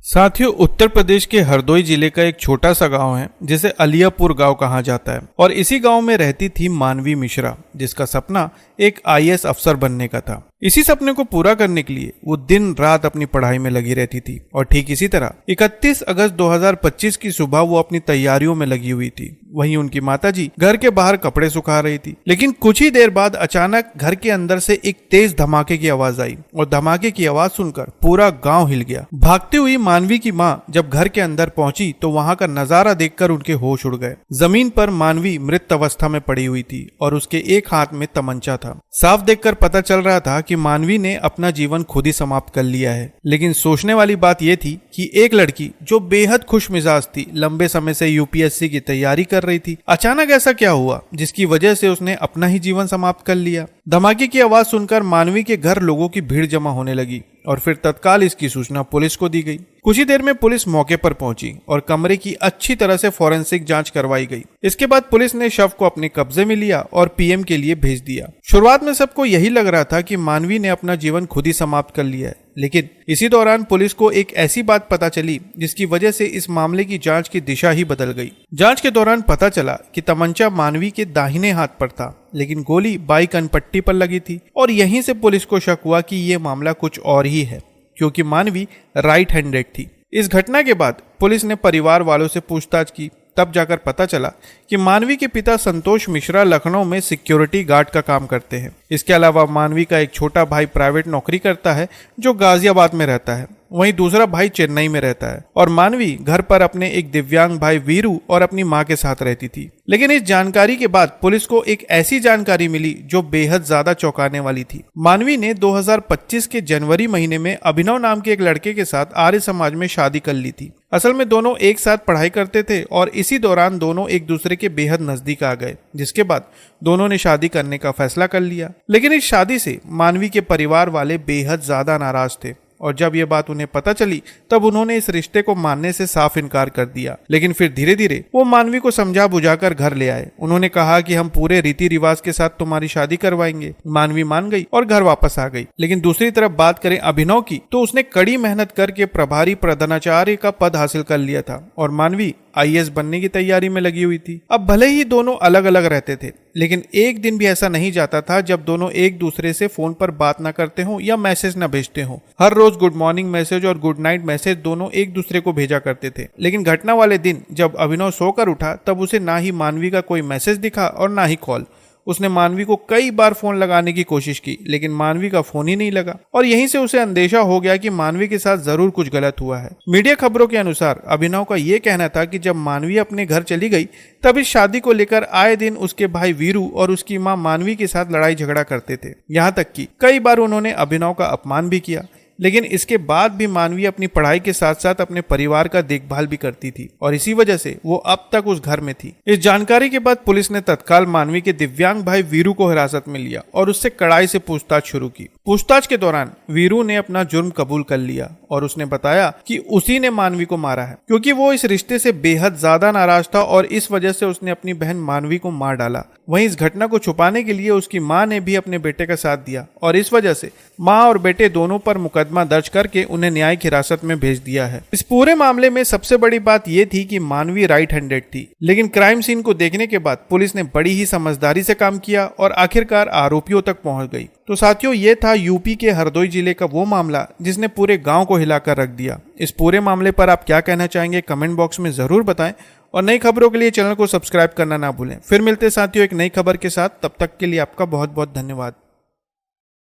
साथियों, उत्तर प्रदेश के हरदोई जिले का एक छोटा सा गांव है जिसे अलियापुर गांव कहा जाता है और इसी गांव में रहती थी मानवी मिश्रा, जिसका सपना एक आईएएस अफसर बनने का था। इसी सपने को पूरा करने के लिए वो दिन रात अपनी पढ़ाई में लगी रहती थी और ठीक इसी तरह 31 अगस्त 2025 की सुबह वो अपनी तैयारियों में लगी हुई थी। वहीं उनकी माताजी घर के बाहर कपड़े सुखा रही थी, लेकिन कुछ ही देर बाद अचानक घर के अंदर से एक तेज धमाके की आवाज आई और धमाके की आवाज सुनकर पूरा गांव हिल गया। भागती हुई मानवी की मां जब घर के अंदर पहुंची तो वहां का नजारा देखकर उनके होश उड़ गए। जमीन पर मानवी मृत अवस्था में पड़ी हुई थी और उसके एक हाथ में तमंचा था। साफ देखकर पता चल रहा था कि मानवी ने अपना जीवन खुद ही समाप्त कर लिया है। लेकिन सोचने वाली बात यह थी कि एक लड़की जो बेहद खुश मिजाज थी, लंबे समय से यूपीएससी की तैयारी कर रही थी, अचानक ऐसा क्या हुआ जिसकी वजह से उसने अपना ही जीवन समाप्त कर लिया। धमाके की आवाज सुनकर मानवी के घर लोगों की भीड़ जमा होने लगी और फिर तत्काल इसकी सूचना पुलिस को दी गई। कुछ ही देर में पुलिस मौके पर पहुंची और कमरे की अच्छी तरह से फॉरेंसिक जांच करवाई गई। इसके बाद पुलिस ने शव को अपने कब्जे में लिया और पीएम के लिए भेज दिया। शुरुआत में सबको यही लग रहा था कि मानवी ने अपना जीवन खुद ही समाप्त कर लिया है, लेकिन इसी दौरान पुलिस को एक ऐसी बात पता चली जिसकी वजह से इस मामले की जांच की दिशा ही बदल गई। जांच के दौरान पता चला कि तमंचा मानवी के दाहिने हाथ पर था, लेकिन गोली बाई कनपट्टी पर लगी थी और यहीं से पुलिस को शक हुआ कि ये मामला कुछ और ही है, क्योंकि मानवी राइट हैंडेड थी। इस घटना के बाद पुलिस ने परिवार वालों से पूछताछ की, तब जाकर पता चला कि मानवी के पिता संतोष मिश्रा लखनऊ में सिक्योरिटी गार्ड का काम करते हैं। इसके अलावा मानवी का एक छोटा भाई प्राइवेट नौकरी करता है जो गाजियाबाद में रहता है। वहीं दूसरा भाई चेन्नई में रहता है और मानवी घर पर अपने एक दिव्यांग भाई वीरू और अपनी मां के साथ रहती थी। लेकिन इस जानकारी के बाद पुलिस को एक ऐसी जानकारी मिली जो बेहद ज्यादा चौंकाने वाली थी। मानवी ने 2025 के जनवरी महीने में अभिनव नाम के एक लड़के के साथ आर्य समाज में शादी कर ली थी। असल में दोनों एक साथ पढ़ाई करते थे और इसी दौरान दोनों एक दूसरे के बेहद नजदीक आ गए, जिसके बाद दोनों ने शादी करने का फैसला कर लिया। लेकिन इस शादी से मानवी के परिवार वाले बेहद ज्यादा नाराज थे और जब ये बात उन्हें पता चली तब उन्होंने इस रिश्ते को मानने से साफ इनकार कर दिया। लेकिन फिर धीरे धीरे वो मानवी को समझा बुझाकर घर ले आए। उन्होंने कहा कि हम पूरे रीति रिवाज के साथ तुम्हारी शादी करवाएंगे। मानवी मान गई और घर वापस आ गई। लेकिन दूसरी तरफ बात करें अभिनव की, तो उसने कड़ी मेहनत करके प्रभारी प्रधानाचार्य का पद हासिल कर लिया था और मानवी आईएएस बनने की तैयारी में लगी हुई थी। अब भले ही दोनों अलग अलग रहते थे, लेकिन एक दिन भी ऐसा नहीं जाता था जब दोनों एक दूसरे से फोन पर बात ना करते हो या मैसेज ना भेजते हो। हर रोज गुड मॉर्निंग मैसेज और गुड नाइट मैसेज दोनों एक दूसरे को भेजा करते थे। लेकिन घटना वाले दिन जब अभिनव सोकर उठा तब उसे ना ही मानवी का कोई मैसेज दिखा और ना ही कॉल। उसने मानवी को कई बार फोन लगाने की कोशिश की, लेकिन मानवी का फोन ही नहीं लगा और यहीं से उसे अंदेशा हो गया कि मानवी के साथ जरूर कुछ गलत हुआ है। मीडिया खबरों के अनुसार अभिनव का यह कहना था कि जब मानवी अपने घर चली गई तब इस शादी को लेकर आए दिन उसके भाई वीरू और उसकी मां मानवी के साथ लड़ाई झगड़ा करते थे। यहाँ तक कि कई बार उन्होंने अभिनव का अपमान भी किया। लेकिन इसके बाद भी मानवी अपनी पढ़ाई के साथ साथ अपने परिवार का देखभाल भी करती थी और इसी वजह से वो अब तक उस घर में थी। इस जानकारी के बाद पुलिस ने तत्काल मानवी के दिव्यांग भाई वीरू को हिरासत में लिया और उससे कड़ाई से पूछताछ शुरू की। पूछताछ के दौरान वीरू ने अपना जुर्म कबूल कर लिया और उसने बताया कि उसी ने मानवी को मारा है, क्योंकि वो इस रिश्ते से बेहद ज्यादा नाराज था और इस वजह से उसने अपनी बहन मानवी को मार डाला। वहीं इस घटना को छुपाने के लिए उसकी मां ने भी अपने बेटे का साथ दिया और इस वजह से मां और बेटे दोनों पर मुकदमा दर्ज करके उन्हें न्यायिक हिरासत में भेज दिया है। इस पूरे मामले में सबसे बड़ी बात यह थी कि मानवी राइट हैंडेड थी, लेकिन क्राइम सीन को देखने के बाद पुलिस ने बड़ी ही समझदारी से काम किया और आखिरकार आरोपियों तक पहुंच गई। तो साथियों, ये था यूपी के हरदोई जिले का वो मामला जिसने पूरे गांव को हिलाकर रख दिया। इस पूरे मामले पर आप क्या कहना चाहेंगे कमेंट बॉक्स में जरूर बताएं और नई खबरों के लिए चैनल को सब्सक्राइब करना ना भूलें। फिर मिलते साथियों एक नई खबर के साथ, तब तक के लिए आपका बहुत बहुत धन्यवाद।